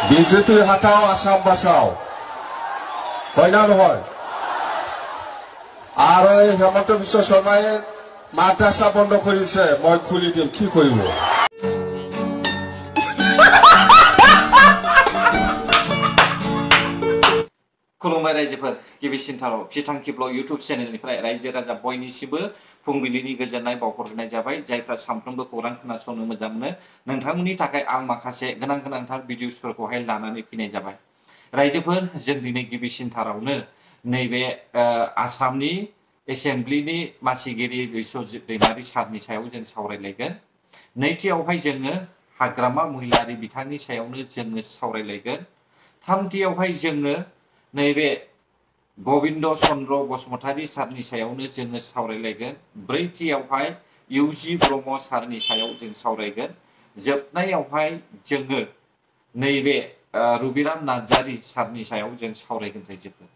BJP হাতাও Assam বাঁচাও হয় না নহয় আৰু এই হেমন্ত বিশ্ব শৰ্মাই মাদ্ৰাছা বন্ধ কৰিছে মই খুলি দিম কি কৰিব खुलुमबाय रायजोफोर गिबिसिनथाराव फिथांखि ब्लग इउटुब चेनेलनिफ्राय रायजो राजा बयनिसिमबो फुंबिलिनि गोजोननाय बावहरनाय जाबाय जायफ्रा सानफ्रोमबो खौरां खोनासंनो मोजां मोनो नोंथांमोननि थाखाय आं माखासे गोनांथार भिडिअसफोरखौहाय लानानै फैनाय जाबाय रायजोफोर जों दिनै गिबिसिनथारावनो नैबे आसामनि एसेम्ब्लिनि मासिगिरि बिश्वजित दैमारि सारनि सायाव जों सावरायलायगोन नैथियावहाय जोङो हाग्रामा महिलारि बिथांनि सायावनो जोङो सावरायलायगोन थामथियावहाय जोङो नैबे गबिन्द चन्द्र बसुमतारी सारनि सायावनो जोङो सावरायलायगोन ब्रैथियावहाय इउजि ब्रह्म सारनि सायाव जों सावरायगोन जोबनायावहाय जोङो नैबे रुबिराम नार्जारी सारनि सायाव जों सावरायगोन रायजोफोर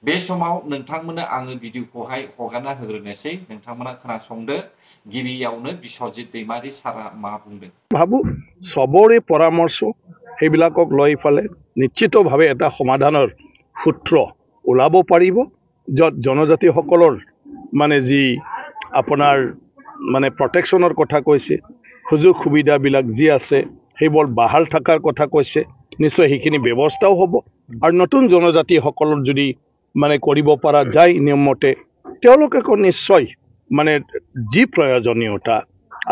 बे समाव नोंथांमोननो आङो भिडिअखौहाय हगारना होग्रोनोसै नोंथांमोना खोनासंदो गिबियावनो बिश्वजित दैमारि सारा मा बुंदों ভাবো সবৰে পৰামৰ্শ সেইবিলাকক লৈ ফালে নিশ্চিতভাৱে এটা সমাধানৰ সূত্ৰ ওলাব পাৰিব যত জনজাতিসকলৰ মানে যি আপোনাৰ মানে প্ৰটেকশ্যনৰ কথা কৈছে সুযোগ সুবিধাবিলাক যি আছে সেইবোৰ বাহাল থকাৰ কথা কৈছে নিশ্চয় সেইখিনি ব্যৱস্থাও হ'ব আৰু নতুন জনজাতিসকলৰ যদি মানে কৰিব পৰা যায় নিয়মমতে তেওঁলোকে নিশ্চয় মানে যি প্ৰয়োজনীয়তা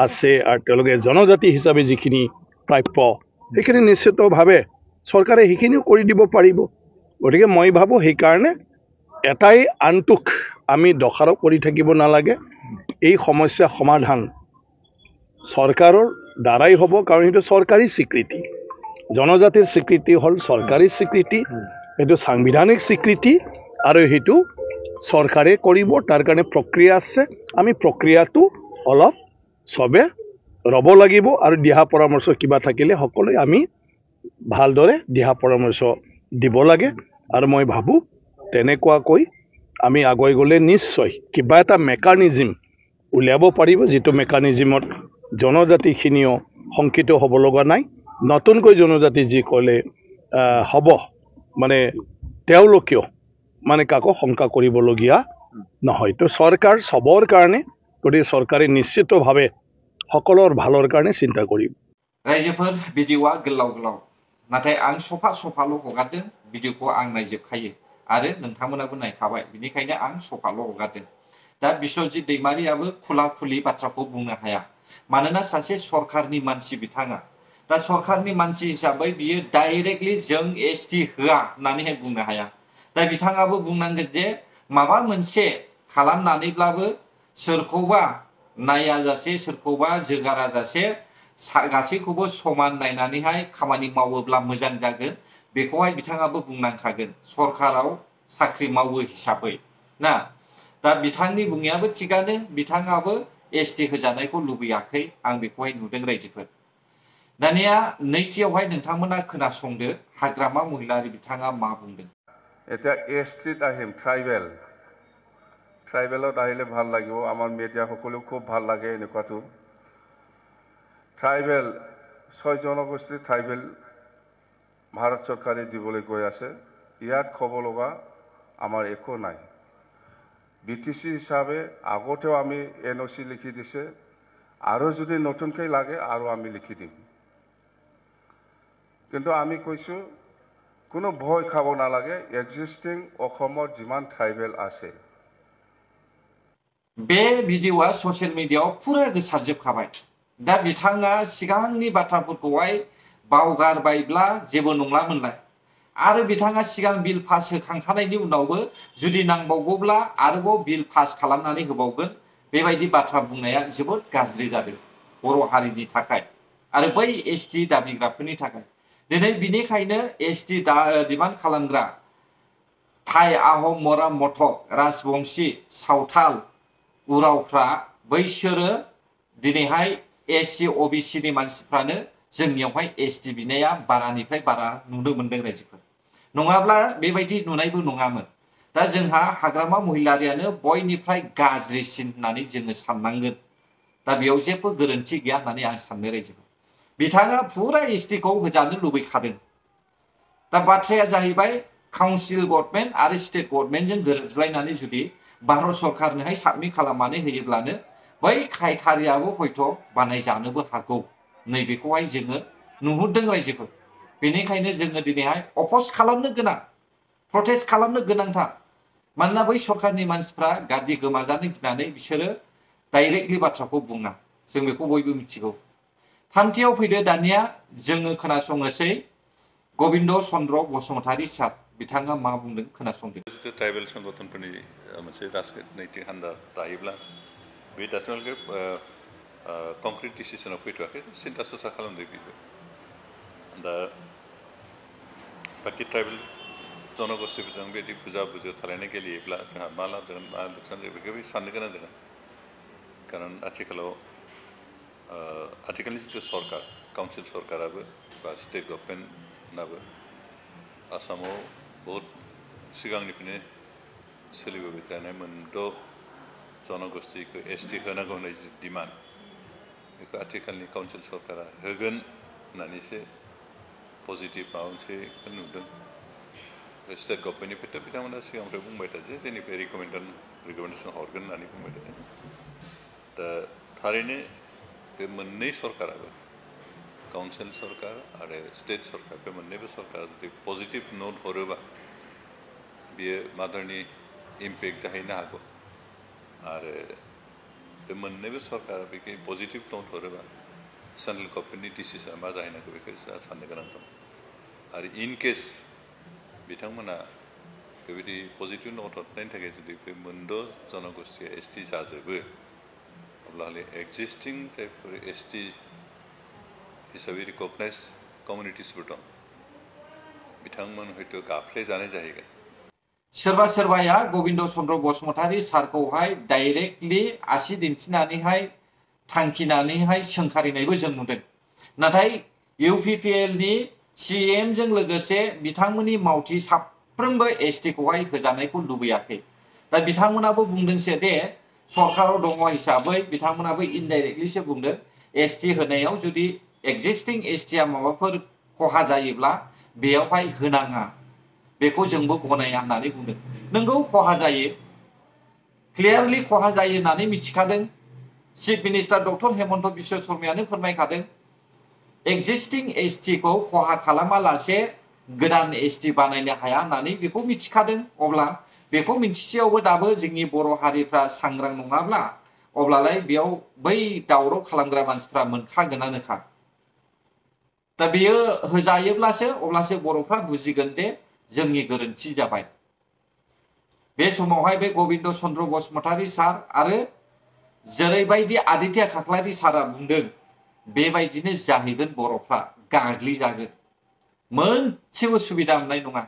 আছে আৰু তেওঁলোকে জনজাতি হিচাপে যিখিনি প্ৰাপ্য সেইখিনি নিশ্চিতভাৱে চৰকাৰে সেইখিনিও কৰি দিব পাৰিব গতিকে মই ভাবো সেইকাৰণে এটাই আনটোক আমি দখাৰো কৰি থাকিব নালাগে এই সমস্যা সমাধান চৰকাৰৰ দ্বাৰাই হ'ব কাৰণ সেইটো চৰকাৰী স্বীকৃতি জনজাতিৰ স্বীকৃতি হ'ল চৰকাৰী স্বীকৃতি এইটো সাংবিধানিক স্বীকৃতি আৰু সেইটো চৰকাৰে কৰিব তাৰ কাৰণে প্ৰক্ৰিয়া আছে আমি প্ৰক্ৰিয়াটো অলপ সবে ৰব লাগিব আৰু দিহা পৰামৰ্শ কিবা থাকিলে সকলোৱে আমি ভালদৰে দিহা পৰামৰ্শ দিব লাগে আৰু মই ভাবো তেনেকুৱাকৈ আমি আগুৱাই গ'লে নিশ্চয় কিবা এটা মেকানিজম উলিয়াব পাৰিব যিটো মেকানিজমত জনজাতিখিনিও শংকিত হ'ব লগা নাই নতুনকৈ জনজাতি যি ক'লে হ'ব মানে তেওঁলোকেও মানে কাকো শংকা কৰিবলগীয়া নহয় তো চৰকাৰ সবৰ কাৰণে গতিকে চৰকাৰে নিশ্চিতভাৱে সকলৰ ভালৰ কাৰণে চিন্তা কৰিব रायजोफोर भिडिअआ गोलाव नाथाय आं सफाल' हगारदों भिडिअखौ आं नायजोबखायो आरो नोंथांमोनाबो नायखाबाय बिनिखायनो आं सफाल' हगारदों दा बिश्वजित दैमारियाबो खुला-खुलि बाथ्राखौ बुंनो हाया मानोना सासे सरकारनि मानसि बिथाङा दा सरकारनि मानसि हिसाबै बियो डाइरेक्टलि जों एसटि होआ होननानैहाय बुंनो हाया दा बिथाङाबो बुंनांगोन जे माबा मोनसे खालामनानैब्लाबो सोरखौबा नायाजासे सोरखौबा जोगाराजासे गासैखौबो समान नायनानैहाय खामानि मावोब्ला मोजां जागोन बेखौहाय बिथाङाबो बुंनांखागोन सरकाराव साख्रि मावो हिसाबै ना दा बिथांनि बुंनायाबो थिगानो बिथाङाबो एसटि होजानायखौ लुबैयाखै आं बेखौहाय नुदों रायजोफोर दानिया नैथियावहाय नोंथांमोना खोनासंदो हाग्रामा महिलारि बिथाङा मा बुंदों এটা এসটিত আহিম ট্ৰাইবেলত আহিলে ভাল লাগিব আমাৰ মিডিয়াসকলেও খুব ভাল লাগে এনেকুৱাটো ট্ৰাইবেল 6 জনগোষ্ঠী ট্ৰাইবেল ভাৰত চৰকাৰে দিবলৈ গৈ আছে ইয়াত খবৰ লগা আমাৰ একো নাই বিটিসি হিচাপে আগতেও আমি এনওসি লিখি দিছে আৰু যদি নতুনকৈ লাগে আৰু আমি লিখি দিম কিন্তু আমি কৈছো কোনো ভয় খাব নালাগে এক্সিস্টিং অসমৰ যিমান ট্ৰাইবেল আছে बे भिडिअआ ससियेल मिडियाआव पुरा गोसारजोबखाबाय दा बिथाङा सिगांनि बाथ्राफोरखौहाय बावगारबायब्ला जेबो नंलामोनलाय आरो बिथाङा सिगां बिल पास होखांखानायनि उनावबो जुदि नांबावगौब्ला आरोबाव बिल पास खालामनानै होबावगोन बेबायदि बाथ्रा बुंनाया जोबोद गाज्रि जादों बर' हारिनि थाखाय आरो बै एसटि दाबिग्राफोरनि थाखाय दिनै बिनिखायनो एसटि डिमान्ड खालामग्रा थाइ आहम मरा मथक राजबंशी सावथाल उरावफ्रा बैसोरो दिनैहाय एससि ओबिसिनि मानसिफ्रानो जोंनियावहाय एसटि बिनाया बारानिफ्राय बारा नुनो मोनदों रायजोफोर नङाब्ला बेबायदि नुनायबो नङामोन दा जोंहा हाग्रामा महिलारियानो बयनिफ्राय गाज्रिसिन होननानै जोङो साननांगोन दा बेयाव जेबो गोरोन्थि गैया होननानै आं साननो रायजोफोर बिथाङा पुरा एसटिखौ होजानो लुबैखादों दा बाथ्राया जाहैबाय काउन्सिल गभर्नमेन्ट आरो स्टेट गभर्नमेन्टजों गोरोबज्लायनानै जुदि भारत सरकारनोहाय साबमिट खालामनानै होयोब्लानो बै क्राइटेरियाबो हयथ' बानायजानोबो हागौ नैबेखौहाय जोङो नुहुरदों रायजोफोर। बेनिखायनो जोङो दिनैहाय अपोज खालामनो गोनां, प्रटेस्ट खालामनो गोनांथार। मानोना बै सरकारनि मानसिफ्रा गादि गोमाजानो गिनानै बिसोरो डाइरेक्टलि बाथ्राखौ बुङा, जों बेखौ बयबो मिथिगौ। थामथियाव फैदो दानिया जोङो खोनासंनोसै गबिन्द चन्द्र बसुमतारी सार, बिथाङा मा बुंदों खोनासंदो। ट्राइबेल संगठनफोरनि मोनसे राजनैतिक हान्जा दायोब्ला बे दासिमहालागै कंक्रिट डिसिसनाव फैथ'वाखै, सिन्था सरसा खालामदों बेबो। दा बाखि ट्राइबेल जनगोष्ठीफोरजों बिदि बुजा बुजा थालायनाय गेलेयोब्ला जोंहा मा लाब जागोन मा लुकसान जागोन बेखौबो साननो गोनां जागोन। खारन आथिखालनि जिथु सरकार, काउन्सिल सरकाराबो बा स्टेट गभर्नमेन्टआबो आसामाव बहुत सिगांनिफ्रायनो सोलिबोबाय थानाय मोनद' जनगोष्ठीखौ एसटि होनांगौ होननाय जि डिमान्ड, बेखौ आथिखालनि काउन्सिल सरकारा होगोन होननानैसो पजिटिभ माबा मोनसेखौ नुदों। स्टेट गभर्नमेन्टनिफ्रायथ' बिथांमोना सिगांनिफ्राय बुंबाय थायो जे जोंनिफ्राय रिकमेन्डेसन हरगोन होननानै बुंबाय थायो। दा थारैनो बे मोननै सरकाराबो, काउन्सिल सरकार आरो स्टेट सरकार, बे मोननैबो सरकारा जुदि पजिटिभ नोट हरोबा बियो मादारनि इम्पेक्ट जाहैनो हागौ। आरो बे मोननैबो सरकारा बेखौ पजिटिभ नोट हरोबा सेन्ट्रेल गभर्नमेन्टनि डिसिसना मा जाहैनांगौ बेखौ साननो गोनां दं। आरो इन केस बिथांमोना बेबायदि पजिटिभ नोट हरनायनि थाखाय जुदि बे मोनद' जनगोष्ठीया एसटि जाजोबो, अब्ला एक्जिस्टिं जायफोर एसटि हिसाबै रिकगनाइज कमिउनिटिसफोर दं बिथांमोन हयथ' गाफ्ले जानाय जाहैगोन। सोरबा सोरबाया गबिन्द चन्द्र बसुमतारी सारखौहाय डाइरेक्टलि आसि दिन्थिनानैहाय थांखिनानैहाय सोंखारिनायबो जों नुदों। नाथाय इउपिपिएलनि सिएमजों लोगोसे बिथांमोननि मावथि साफ्रोमबो एसटिखौहाय होजानायखौ लुबैयाखै। दा बिथांमोनाबो बुंदोंसो दे सरकाराव दङ हिसाबै बिथांमोनाबो इनडाइरेक्टलिसो बुंदों एसटि होनायाव जुदि एक्जिस्टिं एसटिया माबाफोर खहा जायोब्ला बेयावहाय होनाङा, बेखौ जोंबो गनाया होननानै बुंदों। नोंगौ खहा जायो, क्लियारलि खहा जायो होननानै मिथिखादों। Chief minister doctor Hemanta Biswa शर्मायानो फोरमायखादों एक्जिस्टिं एसटिखौ खहा खालामालासे गोदान एसटि बानायनो हाया होननानै बेखौ मिथिखादों। अब्ला बेखौ मिथिसेयावबो दाबो जोंनि बर' हारिफ्रा सांग्रां नङाब्ला अब्लालाय बेयाव बै दावराव खालामग्रा मानसिफ्रा मोनखागोनानोखा। दा बेयो होजायोब्लासो अब्लासो बर'फ्रा बुजिगोन दे जोंनि गोरोन्थि जाबाय। बे समावहाय बे गबिन्द चन्द्र बसुमतारी सार आरो जेरैबायदि आदित्य खाख्लारि सारा बुंदों बेबायदिनो जाहैगोन, बर'फ्रा गाग्लिजागोन। मोनसेबो सुबिदा मोननाय नङा,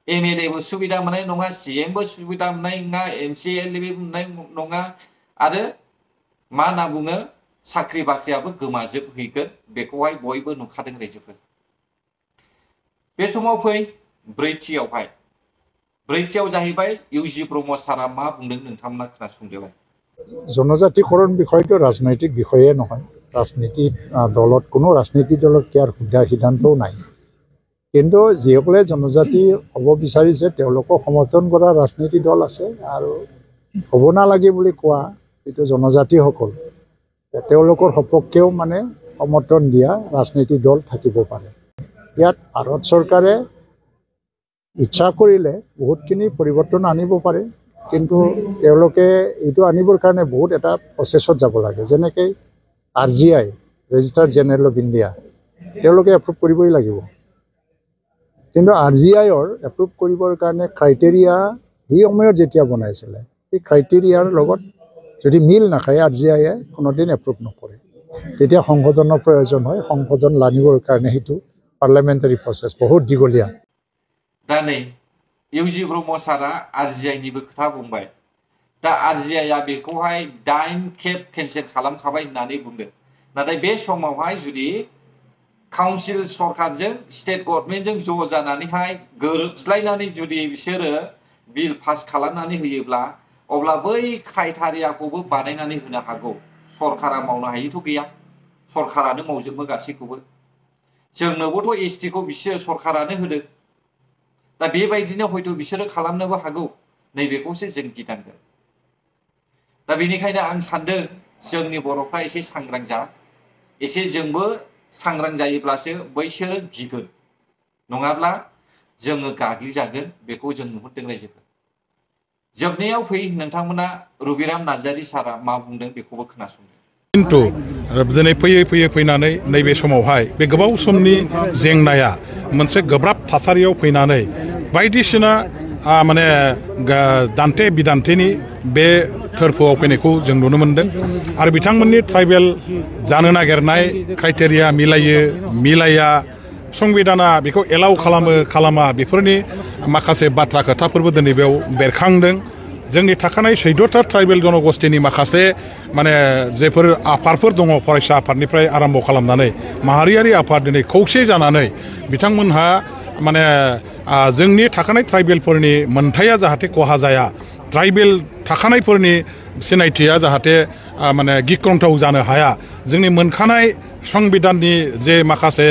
एमएलएबो सुबिदा मोननाय नङा, सिएमबो सुबिदा मोननाय नङा, एमसिएलबो मोननाय नङा, आरो मा होनना बुङो साख्रि बाख्रियाबो गोमाजोबहैगोन। बेखौहाय बयबो नुखादों रायजोफोर। बे समाव फै ब्रैथियाव जाहैबाय इउजि ब्रह्म सारा मा बुंदों नोंथांमोना खोनासंदोलाय। জনজাতিকৰণ বিষয়টো ৰাজনৈতিক বিষয়ে নহয়। ৰাজনীতিক দলত কোনো ৰাজনীতিক দলত ইয়াৰ সিদ্ধান্তও নাই। কিন্তু যিসকলে জনজাতি হ'ব বিচাৰিছে তেওঁলোকক সমৰ্থন কৰা ৰাজনীতিক দল আছে, আৰু হ'ব নালাগে বুলি কোৱা যিটো জনজাতিসকল তেওঁলোকৰ সপক্ষেও মানে সমৰ্থন দিয়া ৰাজনীতিক দল থাকিব পাৰে। ইয়াত ভাৰত চৰকাৰে ইচ্ছা কৰিলে বহুতখিনি পৰিৱৰ্তন আনিব পাৰে, কিন্তু তেওঁলোকে এইটো আনিবৰ কাৰণে বহুত এটা প্ৰচেছত যাব লাগে। যেনেকৈ RGI registered general of India তেওঁলোকে এপ্ৰুভ কৰিবই লাগিব, কিন্তু RGIৰ এপ্ৰুভ কৰিবৰ কাৰণে ক্ৰাইটেৰিয়া সেই সময়ত যেতিয়া বনাইছিলে সেই ক্ৰাইটেৰিয়াৰ লগত যদি মিল নাখায় RGIয়ে কোনোদিন এপ্ৰুভ নকৰে। তেতিয়া সংশোধনৰ প্ৰয়োজন হয়। সংশোধন আনিবৰ কাৰণে সেইটো পাৰ্লামেণ্টাৰী প্ৰচেছ বহুত দীঘলীয়া। दा नै इउजि ब्रह्म सारा RGIनिबो खोथा बुंबाय। दा RGIआ बेखौहाय 8 खेब केन्सेल खालामखाबाय होननानै बुंदों। नाथाय बे समावहाय जुदि काउन्सिल सरकारजों स्टेट गभर्नमेन्टजों ज' जानानैहाय गोरोबज्लायनानै जुदि बिसोरो बिल पास खालामनानै होयोब्ला अब्ला बै क्राइटेरियाखौबो बानायनानै होनो हागौ। सरकारा मावनो हायैथ' गैया, सरकारानो मावजोबो गासैखौबो। जोंनोबोथ' एसटिखौ बिसोर सरकारानो होदों, दा बेबायदिनो हयथ' बिसोरो खालामनोबो हागौ नैबेखौसो जों गिनांगोन दा बेनिखायनो आं सानदों जोंनि बर'फ्रा एसे सांग्रां जा एसे जोंबो सांग्रां जायोब्लासो बैसोरो गिगोन नङाब्ला जोङो गाग्लिजागोन बेखौ जों नुहुरदों रायजोफोर जोबनायाव फै नोंथांमोना रबिराम नार्जारी सारा मा बुंदों बेखौबो खोनासंदो किन्तु दिनै फैयै फैनानै नैबे समावहाय बे गोबाव समनि जेंनाया मोनसे गोब्राब थासारियाव फैनानै बायदिसिना माने दान्थे बिदान्थेनि बे थोरफोआव फैनायखौ जों नुनो मोन्दों आरो बिथांमोननि ट्राइबेल जानो नागिरनाय क्राइटेरिया मिलाया संबिधाना बेखौ एलाउ खालामा बेफोरनि माखासे बाथ्रा खोथाफोरबो दिनै बेयाव बेरखांदों जोंनि थाखानाय 14था ट्राइबेल जनगोष्ठीनि माखासे माने जेफोर आफादफोर दङ फरायसा आफादनिफ्राय आरम्भ खालामनानै माहारियारि आफाद दिनै खौसे जानानै बिथांमोनहा माने जोंनि थाखानाय ट्राइबेलफोरनि मोनथाया जाहाथे खहा जाया ट्राइबेल थाखानायफोरनि सिनायथिया जाहाथे माने गिख्रंथाव जानो हाया जोंनि मोनखानाय संबिधाननि जे माखासे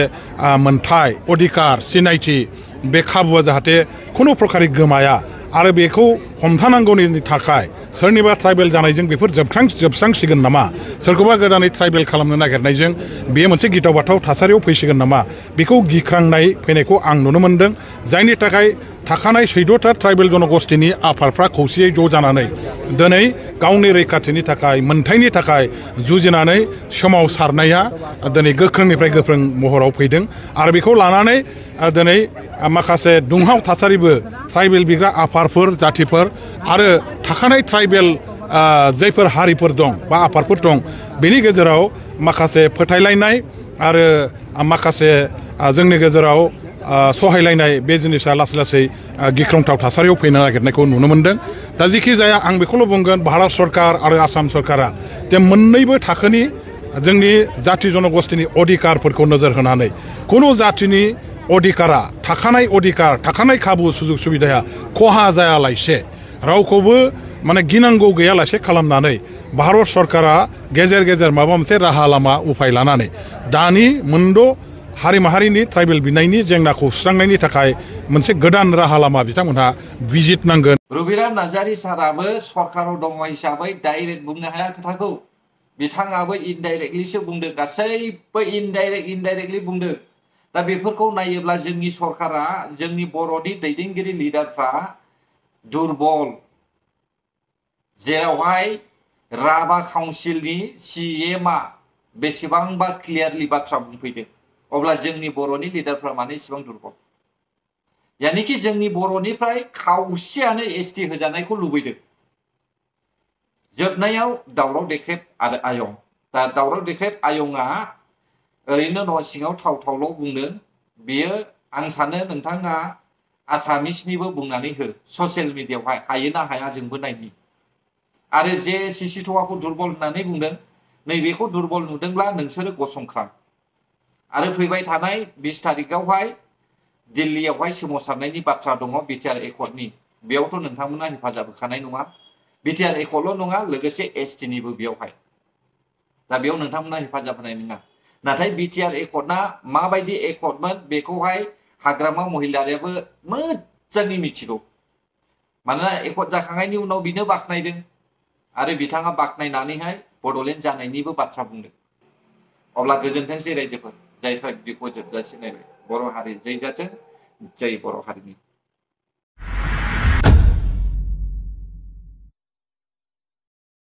मोनथाय अधिकार सिनायथि बे खाबुआ जाहाथे खुनु प्रकारै गोमाया आरो बेखौ हमथानांगौनि थाखाय सोरनिबा ट्राइबेल जानायजों बेफोर जोबस्रांसिगोन नामा सोरखौबा गोदानै ट्राइबेल खालामनो नागिरनायजों बेयो मोनसे गिथाव बाथाव थासारियाव फैसिगोन नामा बेखौ गिख्रांनाय फैनायखौ आं नुनो मोन्दों जायनि थाखाय थाखानाय 14था ट्राइबेल जनगोष्ठीनि आफादफ्रा खौसेयै ज' जानानै दिनै गावनि रैखाथिनि थाखाय मोनथायनि थाखाय जुजिनानै सोमावसारनाया दिनै गोख्रोंनिफ्राय गोख्रों महराव फैदों आरो बेखौ लानानै दिनै माखासे दुंहाव थासारिबो ट्राइबेल बिग्रा आफादफोर जातिफोर आरो थाखानाय ट्राइबेल जायफोर हारिफोर दं बा आफादफोर दं बेनि गेजेराव माखासे फोथायलायनाय आरो माखासे जोंनि गेजेराव सहायलायनाय बे जिनिसा लासै लासै गिख्रंथाव थासारियाव फैनो नागिरनायखौ नुनो मोन्दों दा जेखि जाया आं बेखौल' बुंगोन भारत सरकार आरो आसाम सरकारा जे मोननैबो थाखोनि जोंनि जाति जनगोष्ठीनि अधिकारफोरखौ नोजोर होनानै खुनु जातिनि अधिकारा थाखानाय खाबु सुजुग सुबिदाया खहा जायालासे रावखौबो माने गिनांगौ गैयालासे खालामनानै भारत सरकारा गेजेर गेजेर माबा मोनसे राहा लामा उफाय लानानै दानि मोनद' हारि माहारिनि ट्राइबेल बिनायनि जेंनाखौ सुस्रांनायनि थाखाय मोनसे गोदान राहा लामा बिथांमोनहा बिजिरनांगोन रबिराम नार्जारी साराबो सरकाराव दङ हिसाबै डाइरेक्ट बुंनो हाया खोथाखौ बिथाङाबो इनडाइरेक्टलिसो बुंदों गासैबो इनडाइरेक्टलि बुंदों दा बेफोरखौ नायोब्ला जोंनि सरकारा जोंनि बर'नि दैदेनगिरि लिडारफ्रा दुरबल जेरावहाय राभा काउन्सिलनि CMआ बेसेबांबा क्लियारलि बाथ्रा बुंफैदों अब्ला जोंनि बर'नि लिडारफ्रा माने इसेबां दुरबल यानिकि जोंनि बर'निफ्राय खावसेयानो ST होजानायखौ लुबैदों जोबनायाव दावराव देख्रेब आरो आयं दा दावराव देख्रेब आयंआ ओरैनो न' सिङाव थाव-थावल' बुंदों बेयो आं सानो नोंथाङा आसामिसनिबो बुंनानै हो ससियेल मिडियायावहाय हायोना हाया जोंबो नायनि आरो जे सिसिट'वाखौ दुरबल होननानै बुंदों नैबेखौ दुरबल नुदोंब्ला नोंसोरो गसंख्रां आरो फैबाय थानाय 20 तारिखआवहाय दिल्लीयावहाय सोमावसारनायनि बाथ्रा दङ बिटिआर एकर्डनि बेयावथ' नोंथांमोना हेफाजाब होखानाय नङा बिटिआर एकर्डल' नङा लोगोसे STनिबो बेयावहाय दा बेयाव नोंथांमोना हेफाजाब होनाय नङा नाथाय बिटिआर एकर्डना माबायदि एकर्डमोन बेखौहाय हाग्रामा महिलारियाबो मोजाङै मिथिगौ मानोना एकर्ड जाखांनायनि उनाव बिनो बाख्नायदों आरो बिथाङा बाख्नायनानैहाय बड'लेण्ड जानायनिबो बाथ्रा बुंदों अब्ला गोजोनथोंसै रायजोफोर जायफ्रा बिदिखौ जोबजासिम नायबाय बर' हारि जै जाथों जै बर' हारिनि